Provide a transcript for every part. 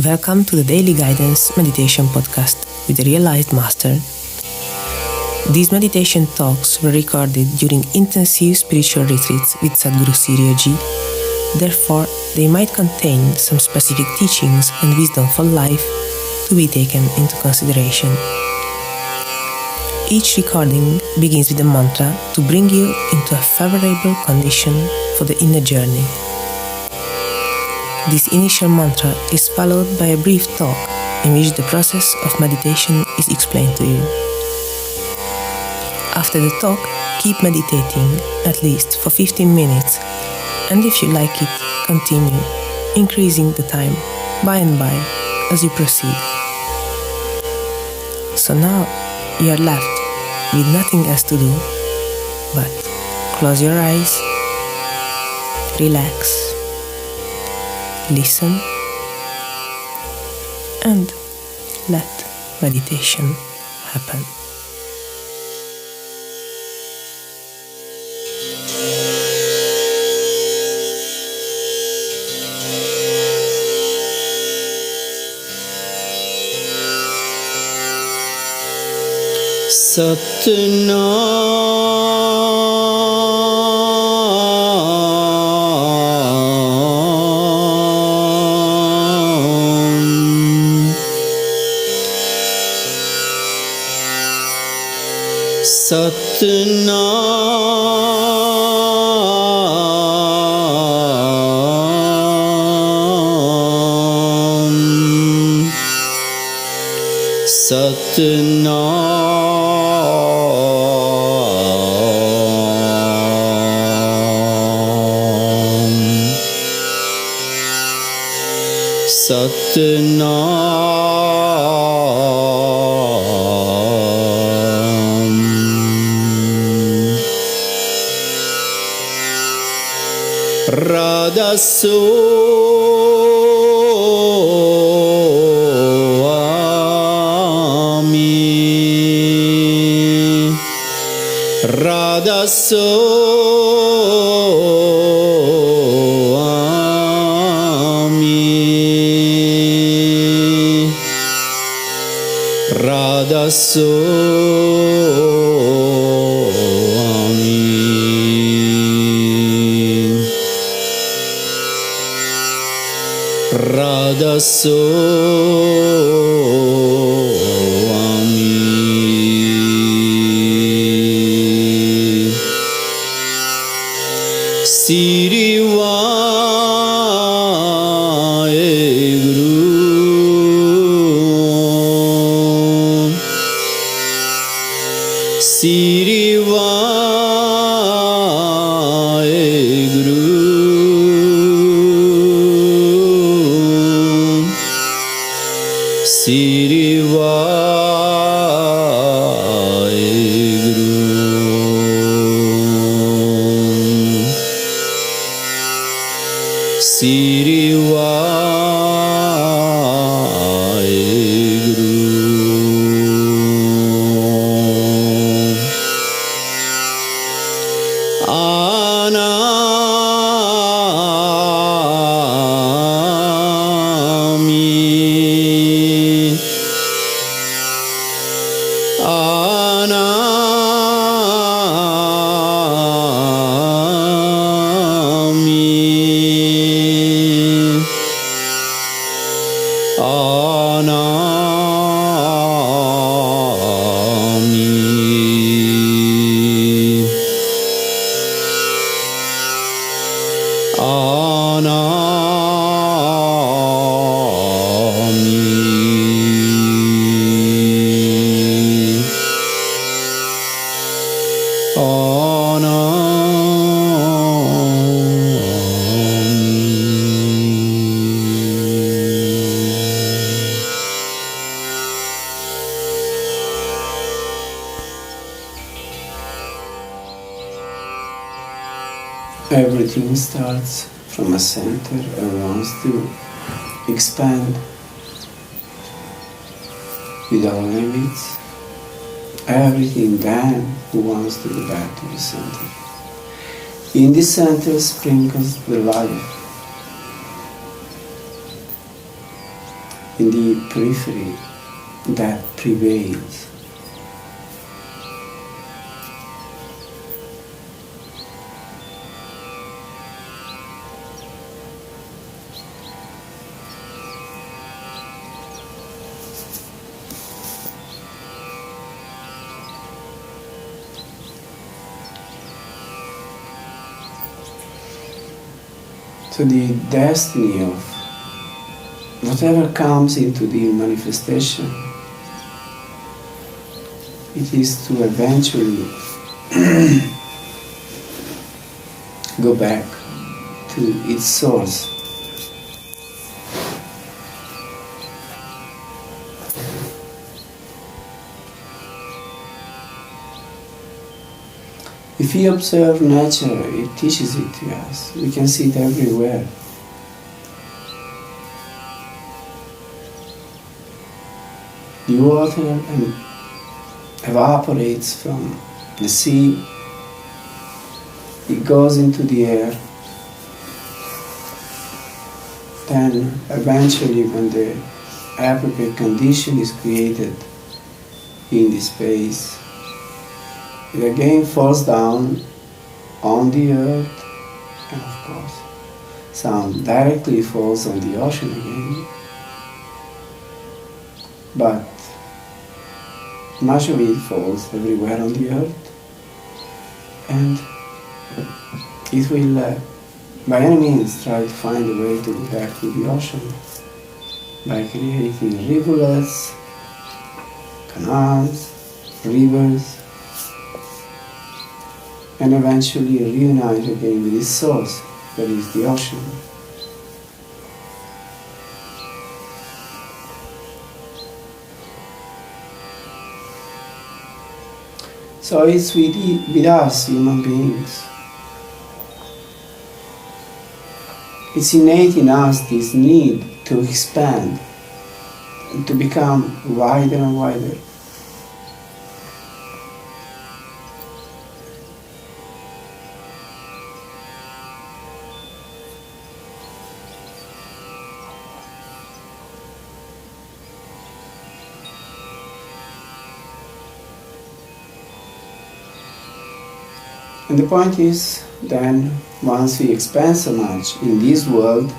Welcome to the Daily Guidance Meditation Podcast with a Realized Master. These meditation talks were recorded during intensive spiritual retreats with Master Sirio. Therefore, they might contain some specific teachings and wisdom for life to be taken into consideration. Each recording begins with a mantra to bring you into a favorable condition for the inner journey. This initial mantra is followed by a brief talk in which the process of meditation is explained to you. After the talk, keep meditating at least for 15 minutes, and if you like it, continue increasing the time by and by as you proceed. So now you are left with nothing else to do but close your eyes, relax, listen, and let meditation happen. Everything starts from a center and wants to expand without limits. Everything then wants to go back to the center. In the center sprinkles the life. in the periphery that prevails. So the destiny of whatever comes into the manifestation, it is to eventually go back to its source. If we observe nature, it teaches it to us. We can see it everywhere. The water evaporates from the sea, it goes into the air, then eventually when the appropriate condition is created in the space, it again falls down on the earth, and of course some directly falls on the ocean again, but much of it falls everywhere on the earth, and it will by any means try to find a way to go back to the ocean by creating rivulets, canals, rivers, and eventually reunite again with its source, that is the ocean. So it's with us, human beings. It's innate in us this need to expand and to become wider and wider. And the point is, then, once we expand so much in this world,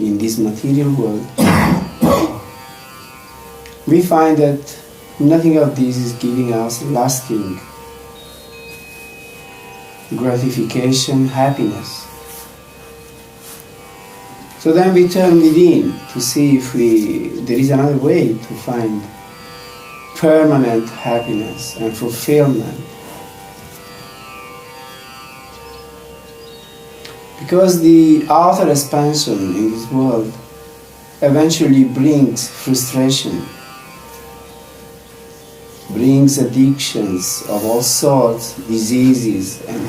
in this material world, we find that nothing of this is giving us lasting gratification, happiness. So then we turn within to see if there is another way to find permanent happiness and fulfillment. Because the outer expansion in this world eventually brings frustration, brings addictions of all sorts, diseases, and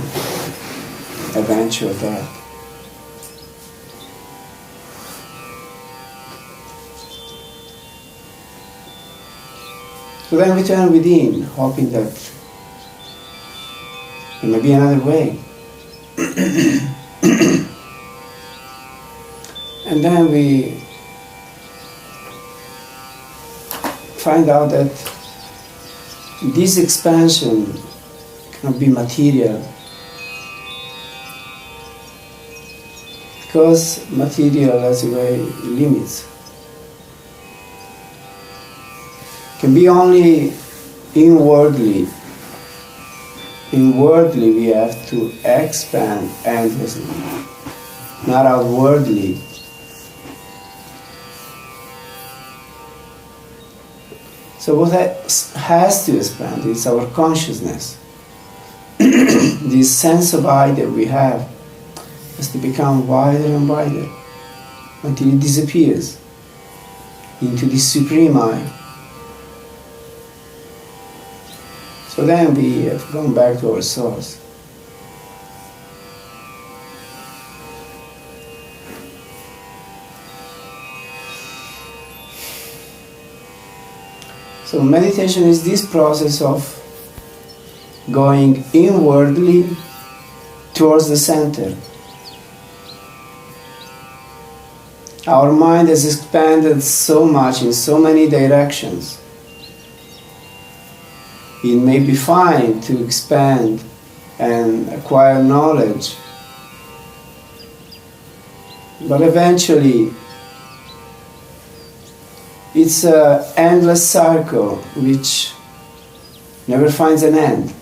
eventual death. So then we turn within, hoping that there may be another way. And then we find out that this expansion cannot be material, because material has a way limits. Can be only inwardly. Inwardly we have to expand endlessly, not outwardly. So what has to expand is our consciousness. This sense of I that we have has to become wider and wider until it disappears into the supreme I. So then we have gone back to our source. So meditation is this process of going inwardly towards the center. Our mind has expanded so much in so many directions. It may be fine to expand and acquire knowledge, but eventually it's an endless circle which never finds an end.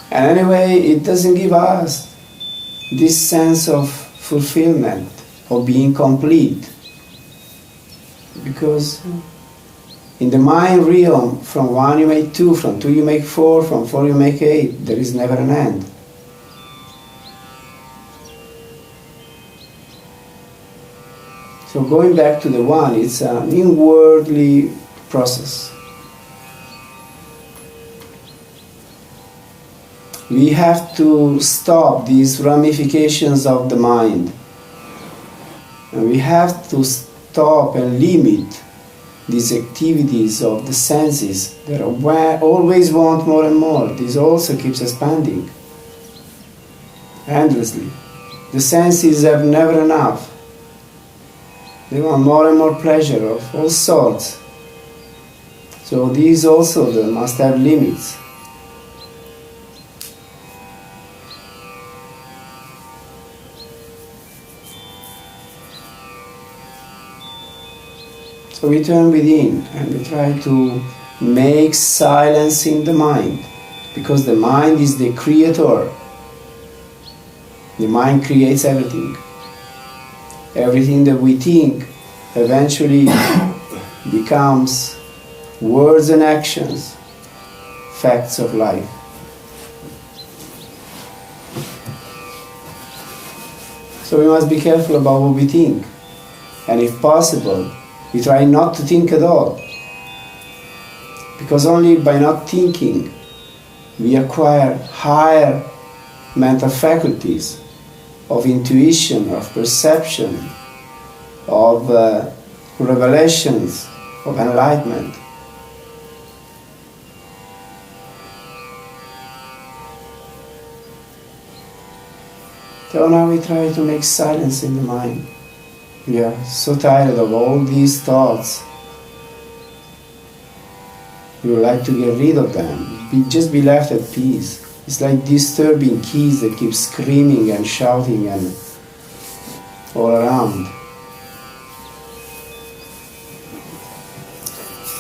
And anyway, it doesn't give us this sense of fulfillment, of being complete. Because in the mind realm, from 1 you make 2, from 2 you make 4, from 4 you make 8, there is never an end. So going back to the 1, it's an inwardly process. We have to stop these ramifications of the mind. And we have to stop and limit these activities of the senses that always want more and more. This also keeps expanding endlessly. The senses have never enough. They want more and more pleasure of all sorts. So these also they must have limits. So we turn within and we try to make silence in the mind, because the mind is the creator. The mind creates everything. Everything that we think eventually becomes words and actions, facts of life. So we must be careful about what we think, and if possible, we try not to think at all, because only by not thinking we acquire higher mental faculties of intuition, of perception, of revelations, of enlightenment. So now we try to make silence in the mind. We are so tired of all these thoughts. We would like to get rid of them. Just be left at peace. It's like disturbing keys that keep screaming and shouting and all around.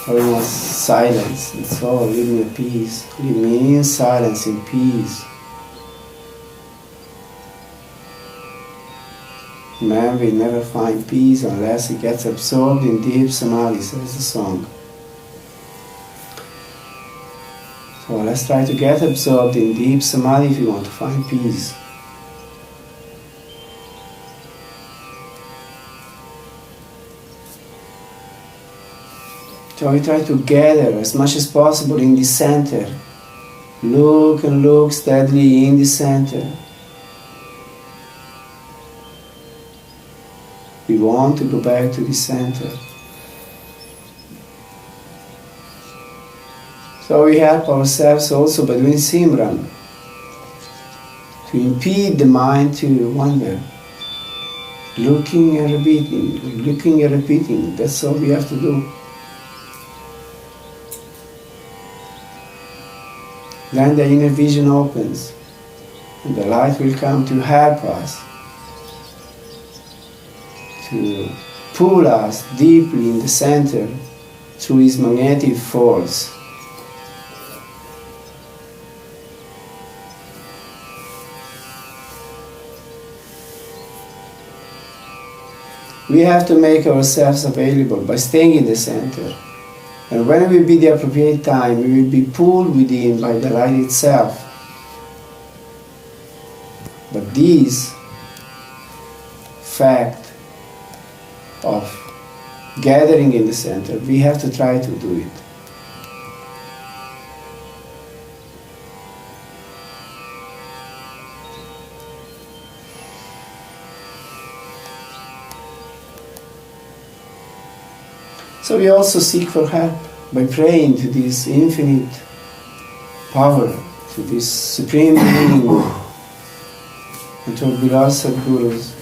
So we must silence. That's all. Leave me at peace. Leave me in silence, in peace. Man will never find peace unless he gets absorbed in deep samadhi, says the song. So let's try to get absorbed in deep samadhi if you want to find peace. So we try to gather as much as possible in the center. Look and look steadily in the center. We want to go back to the center. So we help ourselves also by doing Simran, to impede the mind to wander. Looking and repeating, that's all we have to do. Then the inner vision opens, and the light will come to help us, to pull us deeply in the center through his magnetic force. We have to make ourselves available by staying in the center. And when it will be the appropriate time, we will be pulled within by the light itself. But this fact of gathering in the center, we have to try to do it. So we also seek for help by praying to this infinite, power, to this Supreme Being, and to our beloved Sadgurus,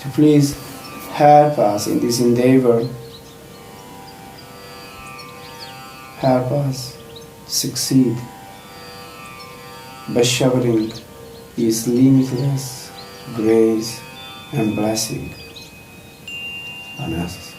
to please help us in this endeavor, help us succeed by showering His limitless grace and blessing on us.